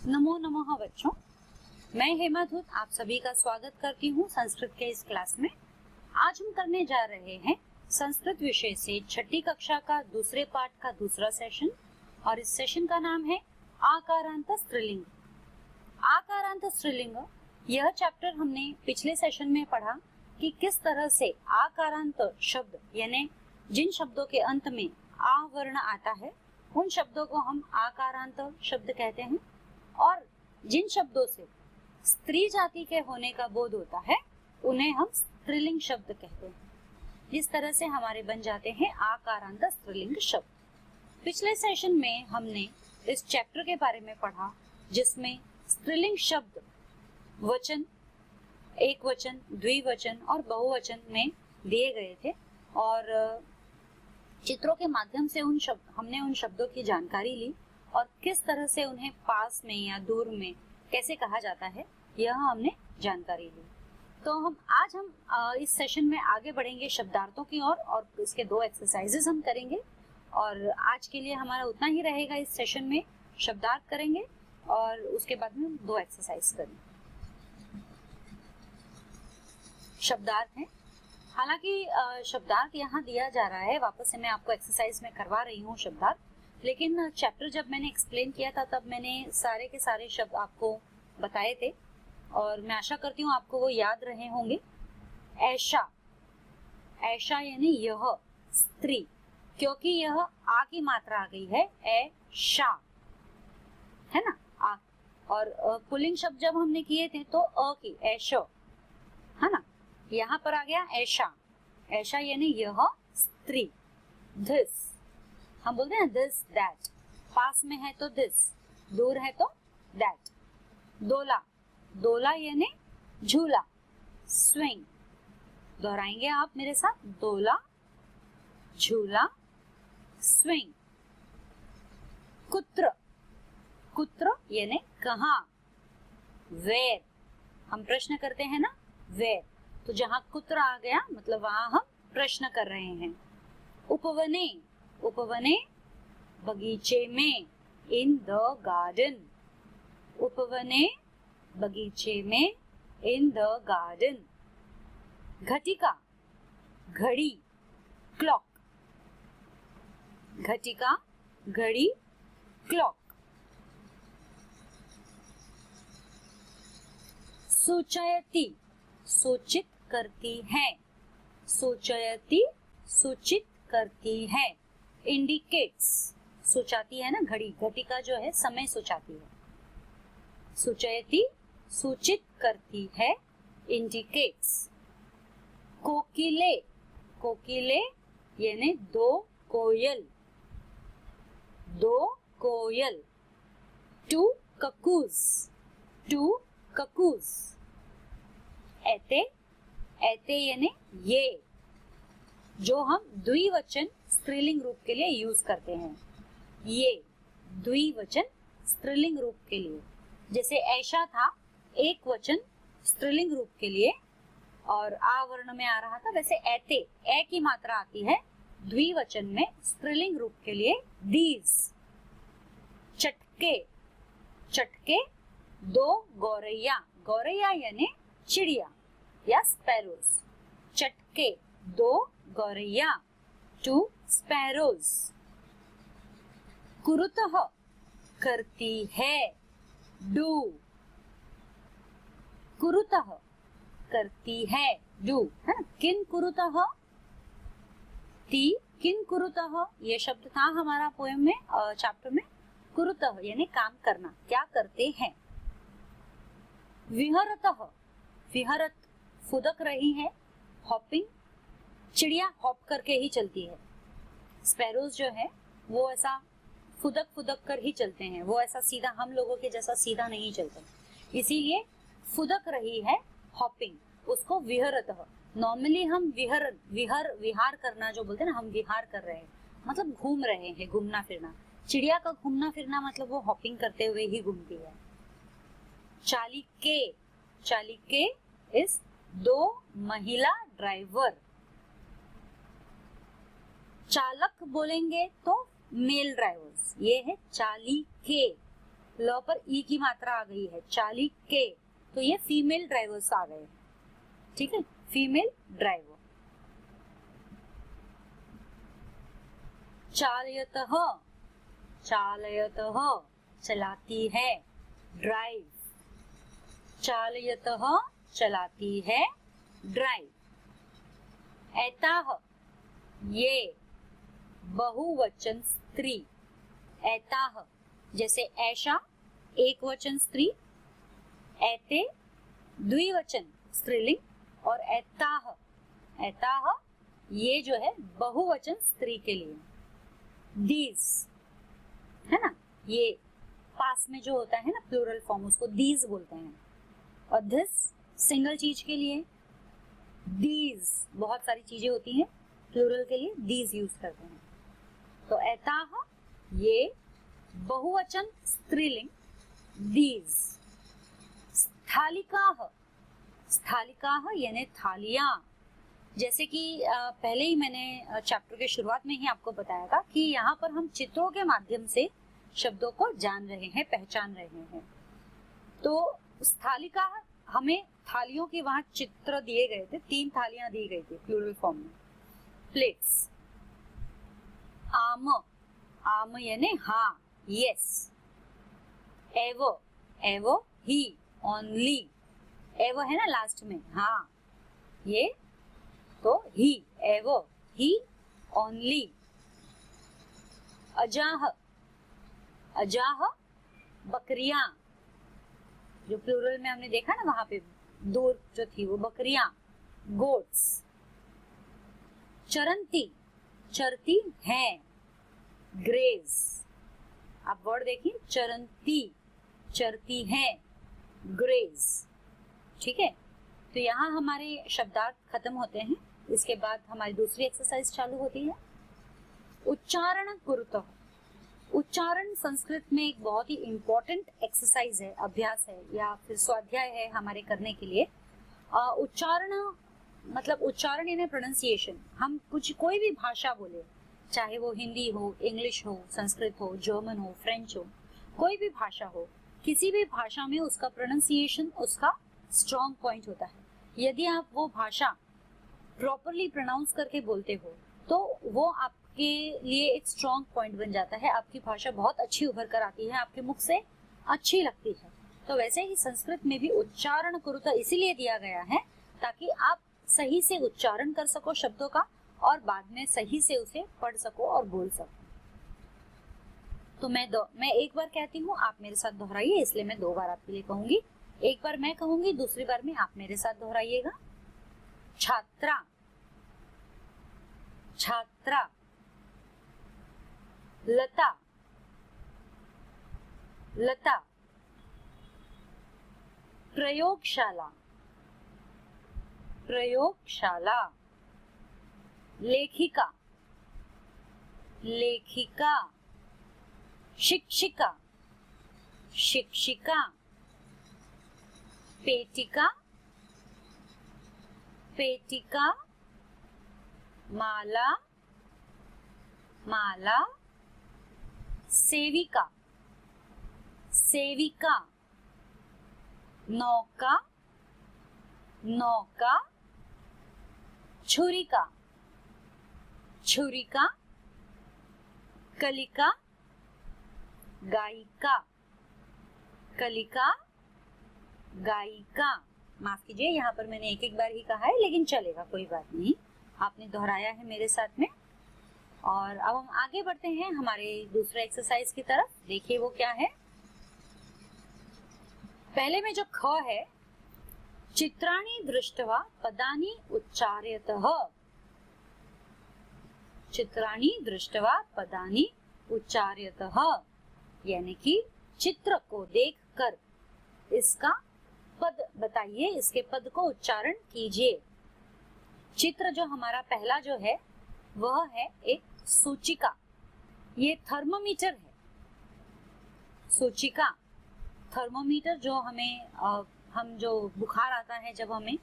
नमो नमः बच्चों, मैं हेमा धूत आप सभी का स्वागत करती हूँ संस्कृत के इस क्लास में। आज हम करने जा रहे हैं संस्कृत विषय से छठी कक्षा का दूसरे पाठ का दूसरा सेशन और इस सेशन का नाम है आकारांत स्त्रीलिंग। आकारांत स्त्रीलिंग यह चैप्टर हमने पिछले सेशन में पढ़ा कि किस तरह से आकारांत शब्द यानी जिन शब्दों के अंत में आ वर्ण आता है उन शब्दों को हम आकारांत शब्द कहते हैं और जिन शब्दों से स्त्री जाति के होने का बोध होता है उन्हें हम स्त्रीलिंग शब्द कहते हैं। इस तरह से हमारे बन जाते हैं आकारांत स्त्रीलिंग शब्द। पिछले सेशन में हमने इस चैप्टर के बारे में पढ़ा जिसमें स्त्रीलिंग शब्द वचन, एक वचन, द्विवचन और बहुवचन में दिए गए थे और चित्रों के माध्यम से हमने उन शब्दों की जानकारी ली और किस तरह से उन्हें पास में या दूर में कैसे कहा जाता है यह हमने जानकारी ली। तो आज हम इस सेशन में आगे बढ़ेंगे शब्दार्थों की ओर और इसके दो एक्सरसाइजेस हम करेंगे और आज के लिए हमारा उतना ही रहेगा। इस सेशन में शब्दार्थ करेंगे और उसके बाद में दो एक्सरसाइज करेंगे। शब्दार्थ है, हालांकि शब्दार्थ यहाँ दिया जा रहा है, वापस से मैं आपको एक्सरसाइज में करवा रही हूँ शब्दार्थ, लेकिन चैप्टर जब मैंने एक्सप्लेन किया था तब मैंने सारे के सारे शब्द आपको बताए थे और मैं आशा करती हूँ आपको वो याद रहे होंगे। ऐशा, ऐशा यानी यह स्त्री, क्योंकि यह आ की मात्रा आ गई है ऐशा, है ना आ। और पुल्लिंग शब्द जब हमने किए थे तो अ की ऐशो, है ना, यहाँ पर आ गया ऐशा। ऐशा यानी यह स्त्री। दिस हम बोलते हैं दिस दैट, पास में है तो दिस, दूर है तो दैट। दोला, दोला यानी झूला, स्विंग। दोहराएंगे आप मेरे साथ, दोला, झूला, स्विंग। कुत्र, कुत्र यानी कहाँ, वेर। हम प्रश्न करते हैं ना, वेर, तो जहां कुत्र आ गया मतलब वहां हम प्रश्न कर रहे हैं। उपवने, उपवने बगीचे में, इन द गार्डन। उपवने बगीचे में, इन द गार्डन। घटिका, घड़ी, क्लॉक। घटिका, घड़ी, क्लॉक। सूचयति, सूचित करती है, सूचयति सूचित करती है। इंडिकेट्स, सूचाती है ना घड़ी, घटिका जो है समय सूचाती है। सूचयति सूचित करती है, इंडिकेट्स। कोकिले, कोकिले यानी दो कोयल, दो कोयल। To cuckoos, to cuckoos. ऐते, ऐते यानी ये, जो हम द्विवचन स्त्रीलिंग रूप के लिए यूज करते हैं। ये द्विवचन स्त्रीलिंग रूप के लिए, जैसे ऐशा था एक वचन स्त्रीलिंग रूप के लिए और आ वर्ण में आ रहा था, वैसे ऐते, ए की मात्रा आती है द्विवचन में स्त्रीलिंग रूप के लिए, दीज। चटके, चटके दो गौरैया, गौरैया यानी चिड़िया या स्पैरोज। चटके दो गौरैया, टू स्पैरोज। कुरुतः करती है, डू। कुरुतः करती है, डू, है ना। किन कुरुतः, ती किन कुरुतः ये शब्द था हमारा पोएम में, चैप्टर में। कुरुतः यानी काम करना, क्या करते हैं। विहरतः, विहरत फुदक रही है, हॉपिंग, चिड़िया हॉप करके ही चलती है। स्पैरोज जो है वो ऐसा फुदक फुदक कर ही चलते हैं, वो ऐसा सीधा हम लोगों के जैसा सीधा नहीं चलते, इसीलिए फुदक रही है, हॉपिंग, उसको विहरतः। नॉर्मली हम विहार करना जो बोलते हैं ना, हम विहार कर रहे हैं मतलब घूम रहे हैं, घूमना फिरना। चिड़िया का घूमना फिरना मतलब वो हॉपिंग करते हुए ही घूमती है। चालिके, चालिके इज दो महिला ड्राइवर। चालक बोलेंगे तो मेल ड्राइवर्स, ये है चालिके। ल पर ई की मात्रा आ गई है, चालिके, तो ये फीमेल ड्राइवर्स आ गए, ठीक है, फीमेल ड्राइवर। चालयतः, चालयतः चलाती है, ड्राइव, चालयतः चलाती है, ड्राइव। एताः, ये बहुवचन स्त्री, एताः जैसे ऐशा एक वचन स्त्री, एते द्विवचन स्त्रीलिंग, और एताः, एताः ये जो है बहुवचन स्त्री के लिए। दीज है ना, ये पास में जो होता है ना प्लूरल फॉर्म, उसको दीज बोलते हैं। और दिस सिंगल चीज के लिए, दीज बहुत सारी चीजें होती हैं, प्लूरल के लिए दीज यूज करते हैं। तो एताः ये बहुवचन स्त्रीलिंग, दीज। स्थालिकाः, स्थालिकाः यानी थालियां, जैसे कि पहले ही मैंने चैप्टर के शुरुआत में ही आपको बताया था कि यहाँ पर हम चित्रों के माध्यम से शब्दों को जान रहे हैं, पहचान रहे हैं। तो स्थालिका, हमें थालियों के वहां चित्र दिए गए थे, 3 थालियां दी गई थी प्लूरल फॉर्म में, प्लेट्स। आम, आम यानी हाँ, यस। एवो, एवो ही, ओनली, एवो है ना लास्ट में, हाँ ये, तो ही, एवो ही, ओनली। अजाह, अजाह बकरियां, जो प्लूरल में हमने देखा ना वहां पे 2 जो थी वो बकरियां, गोट्स। चरंती, चरती हैं, ग्रेज। आप वर्ड देखिए, चरंती, चरती हैं, ग्रेज, ठीक है। तो यहाँ हमारे शब्दार्थ खत्म होते हैं। इसके बाद हमारी दूसरी एक्सरसाइज चालू होती है, उच्चारण कुरुतः। उच्चारण संस्कृत में एक बहुत ही इम्पोर्टेंट एक्सरसाइज है, अभ्यास है या फिर स्वाध्याय है हमारे करने के लिए। उच्चारण मतलब उच्चारण यानी प्रोनाउंसिएशन। हम कोई भी भाषा बोले, चाहे वो हिंदी हो, इंग्लिश हो, संस्कृत हो, जर्मन हो, फ्रेंच हो, कोई भी भाषा हो, किसी भी भाषा में उसका प्रोनाउंसिएशन उसका स्ट्रॉन्ग पॉइंट होता है। यदि आप वो भाषा प्रॉपरली प्रोनाउंस करके बोलते हो तो वो आपके लिए एक स्ट्रॉन्ग पॉइंट बन जाता है, आपकी भाषा बहुत अच्छी उभर कर आती है, आपके मुख से अच्छी लगती है। तो वैसे ही संस्कृत में भी उच्चारण कुरुतः इसीलिए दिया गया है ताकि आप सही से उच्चारण कर सको शब्दों का और बाद में सही से उसे पढ़ सको और बोल सको। तो मैं एक बार कहती हूँ, आप मेरे साथ दोहराइए, इसलिए मैं 2 बार आपके लिए कहूंगी। एक बार मैं कहूंगी, दूसरी बार में आप मेरे साथ दोहराइएगा। छात्रा, छात्रा। लता, लता। प्रयोगशाला, प्रयोगशाला। लेखिका, लेखिका। शिक्षिका, शिक्षिका। पेटिका, पेटिका। माला, माला। सेविका, सेविका। नौका, नौका। छुरिका, छुरिका। कलिका, गायिका, कलिका, गायिका। माफ कीजिए, यहाँ पर मैंने एक बार ही कहा है, लेकिन चलेगा, कोई बात नहीं, आपने दोहराया है मेरे साथ में। और अब हम आगे बढ़ते हैं हमारे दूसरे एक्सरसाइज की तरफ। देखिए वो क्या है। पहले में जो ख है, चित्राणि दृष्ट्वा पदानि उच्चार्यतः। चित्राणि दृष्ट्वा पदानि उच्चार्यतः, यानी कि चित्र को देखकर इसका पद बताइए, इसके पद को उच्चारण कीजिए। चित्र जो हमारा पहला जो है वह है एक सूचिका। ये थर्मोमीटर है, सूचिका। थर्मोमीटर जो हमें हम जो बुखार आता है जब हमें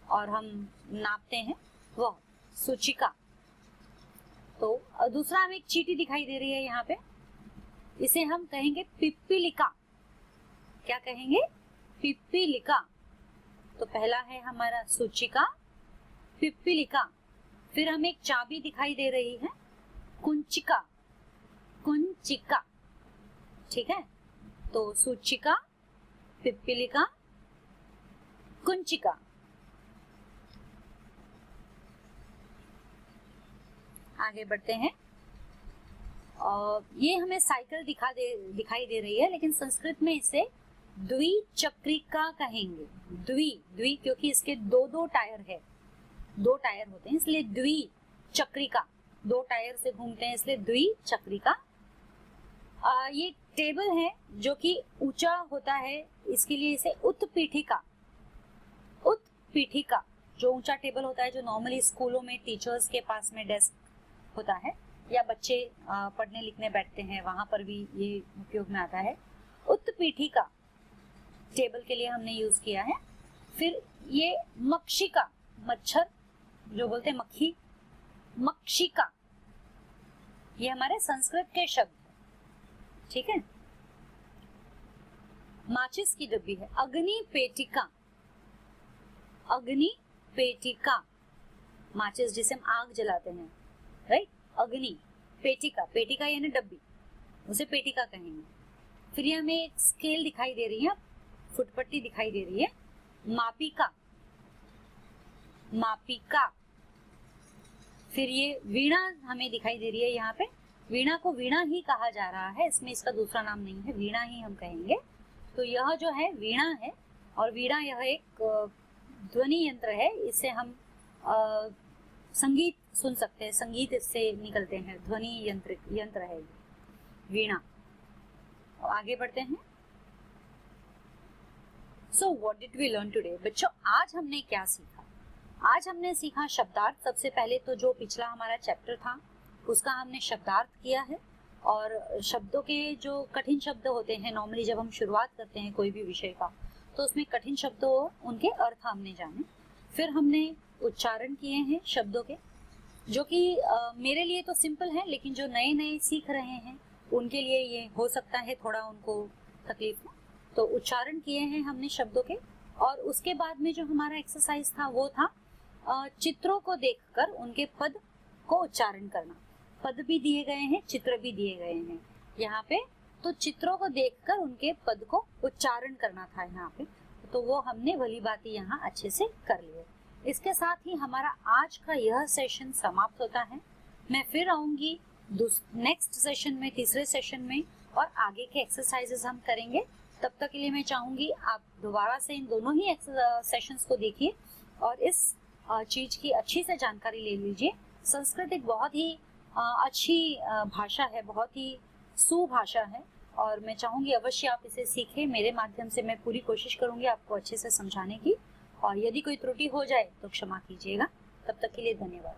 और हम नापते हैं, वह सूचिका। तो दूसरा हमें एक चींटी दिखाई दे रही है यहाँ पे, इसे हम कहेंगे पिप्पिलिका। क्या कहेंगे? पिप्पिलिका। तो पहला है हमारा सूचिका, पिप्पिलिका। फिर हमें एक चाबी दिखाई दे रही है, कुंचिका, कुंचिका। ठीक है, तो सूचिका, पिप्पिलिका, कुंचिका। आगे बढ़ते हैं। और ये हमें साइकिल दिखाई दे रही है, लेकिन संस्कृत में इसे द्विचक्रिका कहेंगे। द्वि क्योंकि इसके दो टायर है, 2 टायर होते हैं, इसलिए द्विचक्रिका। 2 टायर से घूमते हैं, इसलिए द्विचक्रिका। ये टेबल है जो कि ऊंचा होता है, इसके लिए इसे उत्पीठिका, उत्पीठिका। जो ऊंचा टेबल होता है, जो नॉर्मली स्कूलों में टीचर्स के पास में डेस्क होता है, या बच्चे पढ़ने लिखने बैठते हैं, वहां पर भी ये उपयोग में आता है। उत्पीठिका टेबल के लिए हमने यूज किया है। फिर ये मक्षिका, मच्छर जो बोलते हैं मक्खी, मक्षिका, ये हमारे संस्कृत के शब्द है। ठीक है, माचिस की डब्बी है, अग्नि पेटिका, अग्नि पेटिका। माचिस जिसे हम आग जलाते हैं, राइट। अग्नि पेटिका, पेटिका यानी डब्बी, उसे पेटिका कहेंगे। फिर ये हमें एक स्केल दिखाई दे रही है, फुटपट्टी दिखाई दे रही है, मापिका, मापिका। फिर ये वीणा हमें दिखाई दे रही है, यहाँ पे वीणा को वीणा ही कहा जा रहा है, इसमें इसका दूसरा नाम नहीं है, वीणा ही हम कहेंगे। तो यह जो है वीणा है, और वीणा यह एक ध्वनि यंत्र है, इससे हम संगीत सुन सकते हैं, संगीत इससे निकलते हैं, ध्वनि यंत्र है वीणा। आगे बढ़ते हैं। So what did we learn today? बच्चों, आज हमने क्या सीखा? आज हमने सीखा शब्दार्थ। सबसे पहले तो जो पिछला हमारा चैप्टर था उसका हमने शब्दार्थ किया है, और शब्दों के जो कठिन शब्द होते हैं, नॉर्मली जब हम शुरुआत करते हैं कोई भी विषय का, तो उसमें कठिन शब्दों उनके अर्थ हमने जाने। फिर हमने उच्चारण किए हैं शब्दों के, जो कि मेरे लिए तो सिंपल है, लेकिन जो नए नए सीख रहे हैं उनके लिए ये हो सकता है थोड़ा उनको तकलीफ हो। तो उच्चारण किए हैं हमने शब्दों के, और उसके बाद में जो हमारा एक्सरसाइज था वो था चित्रों को देखकर उनके पद को उच्चारण करना। पद भी दिए गए हैं, चित्र भी दिए गए हैं यहाँ पे, तो चित्रों को देखकर उनके पद को उच्चारण करना था यहाँ पे। तो वो हमने भली बात यहाँ अच्छे से कर लिए। इसके साथ ही हमारा आज का यह सेशन समाप्त होता है। मैं फिर आऊंगी नेक्स्ट सेशन में, तीसरे सेशन में, और आगे के एक्सरसाइजेस हम करेंगे। तब तक के लिए मैं चाहूंगी आप दोबारा से इन दोनों ही सेशंस को देखिए और इस चीज की अच्छी से जानकारी ले लीजिए। संस्कृत एक बहुत ही अच्छी भाषा है, बहुत ही सुभाषा है, और मैं चाहूंगी अवश्य आप इसे सीखें। मेरे माध्यम से मैं पूरी कोशिश करूंगी आपको अच्छे से समझाने की, और यदि कोई त्रुटि हो जाए तो क्षमा कीजिएगा। तब तक के लिए धन्यवाद।